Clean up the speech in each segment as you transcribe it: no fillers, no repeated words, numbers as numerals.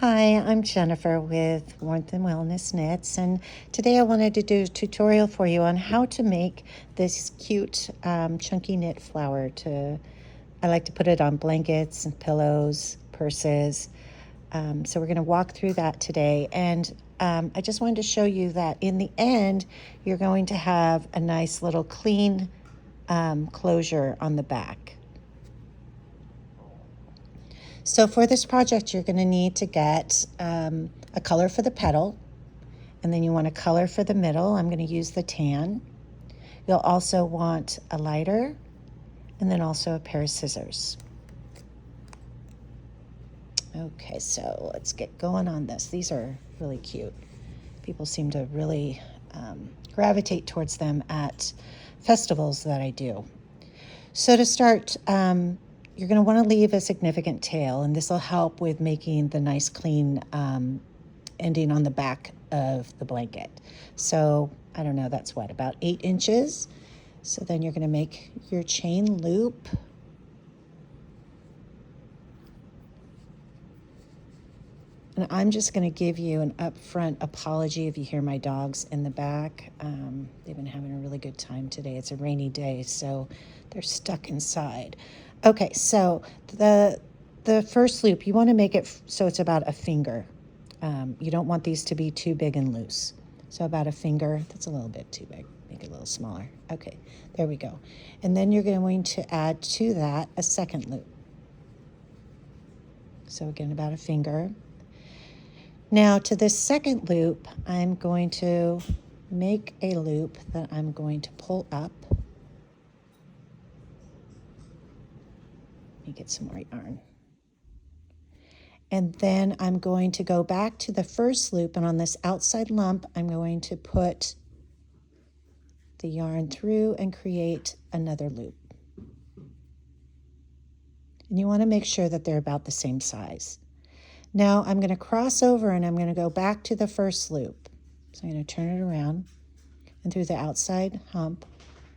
Hi, I'm Jennifer with Warmth and Wellness Knits, and today I wanted to do a tutorial for you on how to make this cute chunky knit flower. I like to put it on blankets and pillows, purses. So we're going to walk through that today, and I just wanted to show you that in the end, you're going to have a nice little clean closure on the back. So for this project, you're going to need to get a color for the petal, and then you want a color for the middle. I'm going to use the tan. You'll also want a lighter, and then also a pair of scissors. Okay, so let's get going on this. These are really cute. People seem to really gravitate towards them at festivals that I do. So to start, you're going to want to leave a significant tail, and this will help with making the nice clean ending on the back of the blanket. So I don't know, that's what, about 8 inches. So then you're going to make your chain loop. And I'm just going to give you an upfront apology if you hear my dogs in the back. They've been having a really good time today. It's a rainy day, so they're stuck inside. Okay, so the first loop, you want to make it so it's about a finger. You don't want these to be too big and loose. So about a finger, that's a little bit too big. Make it a little smaller. Okay, there we go. And then you're going to add to that a second loop. So again, about a finger. Now to this second loop, I'm going to make a loop that I'm going to pull up. Let me get some more yarn. And then I'm going to go back to the first loop, and on this outside lump, I'm going to put the yarn through and create another loop. And you want to make sure that they're about the same size. Now I'm going to cross over and I'm going to go back to the first loop. So I'm going to turn it around, and through the outside hump,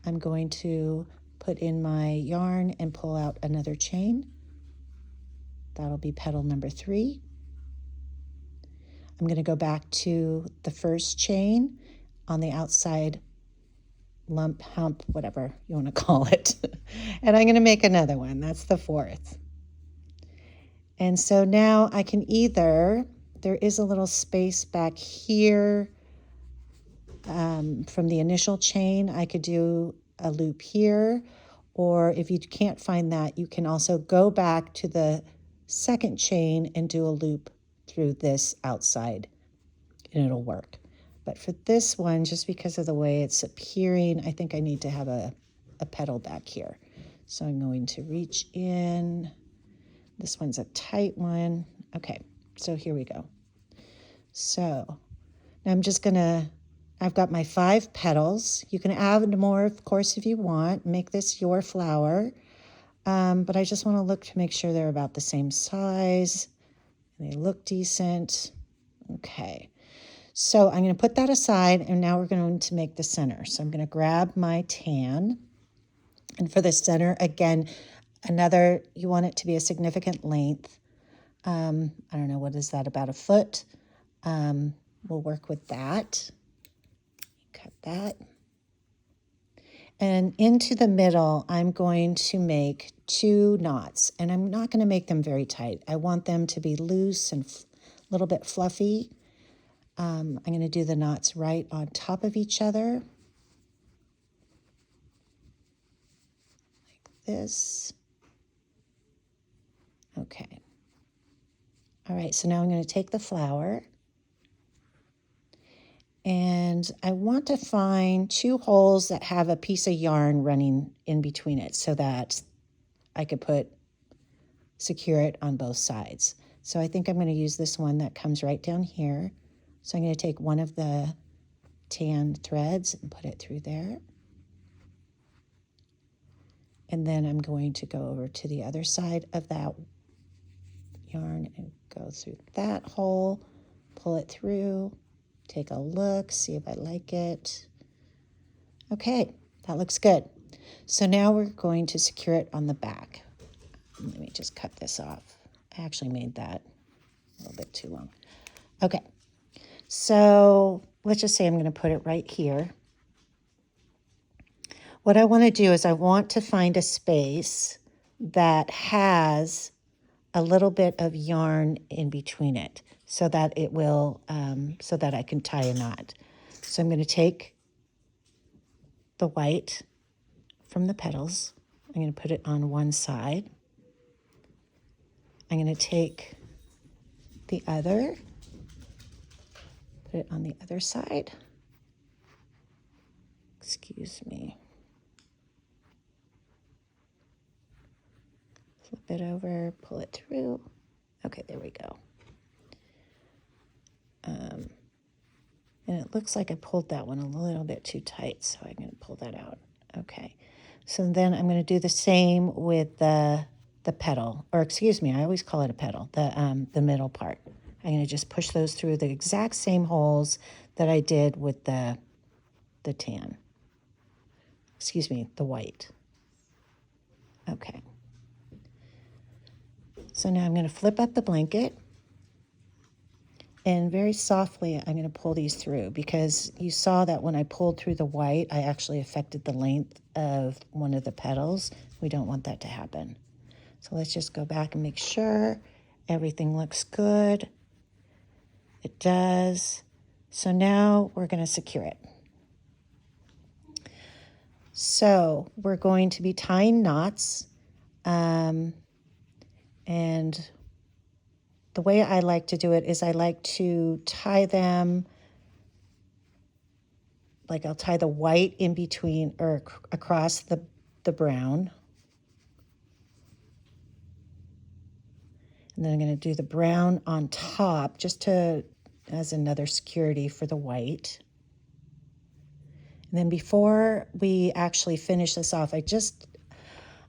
I'm going to put in my yarn and pull out another chain. That'll be petal number 3. I'm going to go back to the first chain on the outside lump, hump, whatever you want to call it. And I'm going to make another one. That's the 4th. And so now I can either, there is a little space back here from the initial chain. I could do a loop here, or if you can't find that, you can also go back to the second chain and do a loop through this outside, and it'll work. But for this one, just because of the way it's appearing, I think I need to have a petal back here. So I'm going to reach in. This one's a tight one. Okay, so here we go. So now I'm just gonna, I've got my 5 petals. You can add more, of course, if you want. Make this your flower. But I just want to look to make sure they're about the same size. And they look decent. Okay, so I'm going to put that aside, and now we're going to make the center. So I'm going to grab my tan. And for the center, again, you want it to be a significant length. I don't know, what is that, about a foot? We'll work with that. Cut that. And into the middle, I'm going to make 2 knots, and I'm not going to make them very tight. I want them to be loose and a little bit fluffy. I'm going to do the knots right on top of each other, like this. Okay. All right, so now I'm going to take the flower, and I want to find 2 holes that have a piece of yarn running in between it so that I could secure it on both sides. So I think I'm going to use this one that comes right down here. So I'm going to take one of the tan threads and put it through there. And then I'm going to go over to the other side of that yarn and go through that hole, pull it through, take a look, see if I like it. Okay, that looks good. So now we're going to secure it on the back. Let me just cut this off. I actually made that a little bit too long. Okay, so let's just say I'm going to put it right here. What I want to do is I want to find a space that has a little bit of yarn in between it so that it will, so that I can tie a knot. So I'm going to take the white from the petals. I'm going to put it on one side. I'm going to take the other, put it on the other side. Excuse me. Flip it over, pull it through. Okay, there we go. And it looks like I pulled that one a little bit too tight, so I'm going to pull that out. Okay, so then I'm going to do the same with the petal, or excuse me, I always call it a petal, the middle part. I'm going to just push those through the exact same holes that I did with the tan. Excuse me, the white. Okay. So now I'm going to flip up the blanket. And very softly, I'm going to pull these through because you saw that when I pulled through the white, I actually affected the length of one of the petals. We don't want that to happen. So let's just go back and make sure everything looks good. It does. So now we're going to secure it. So we're going to be tying knots. And the way I like to do it is I like to tie them, like I'll tie the white in between or across the brown. And then I'm going to do the brown on top just to as another security for the white. And then before we actually finish this off,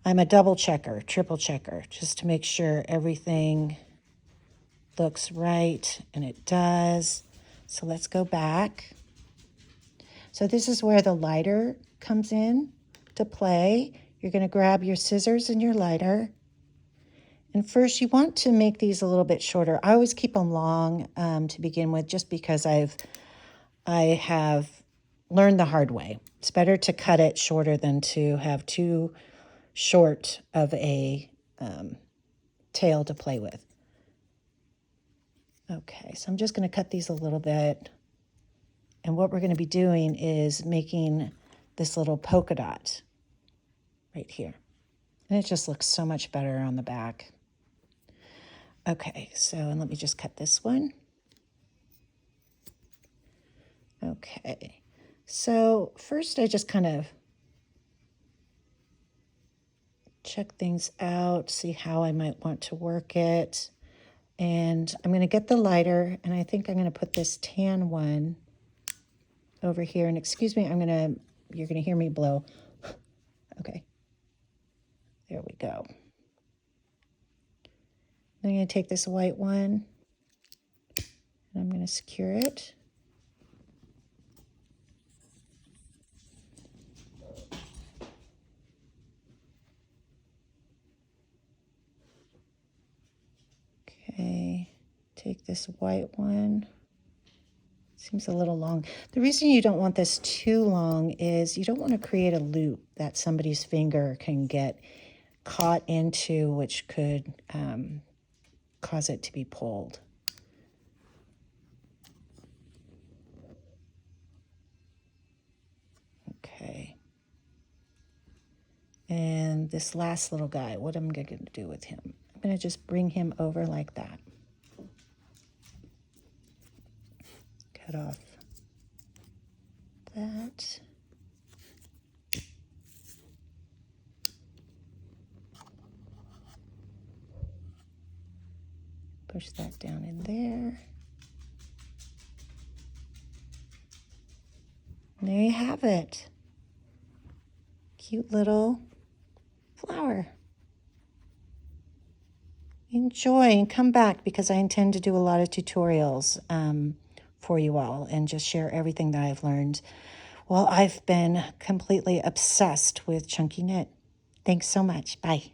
I'm a double checker, triple checker, just to make sure everything looks right, and it does. So let's go back. So this is where the lighter comes in to play. You're going to grab your scissors and your lighter. And first you want to make these a little bit shorter. I always keep them long to begin with, just because I have learned the hard way. It's better to cut it shorter than to have too short of a tail to play with. Okay, so I'm just going to cut these a little bit. And what we're going to be doing is making this little polka dot right here. And it just looks so much better on the back. Okay, so and let me just cut this one. Okay, so first I just kind of check things out, see how I might want to work it. And I'm going to get the lighter, and I think I'm going to put this tan one over here. And excuse me, you're going to hear me blow. Okay, there we go. Then I'm going to take this white one, and I'm going to secure it. Okay, take this white one. Seems a little long. The reason you don't want this too long is you don't want to create a loop that somebody's finger can get caught into, which could cause it to be pulled. Okay. And this last little guy, what am I going to do with him? I'm going to just bring him over like that. Cut off that. Push that down in there. And there you have it. Cute little flower. Enjoy and come back, because I intend to do a lot of tutorials for you all and just share everything that I've learned. Well, I've been completely obsessed with chunky knit. Thanks so much. Bye.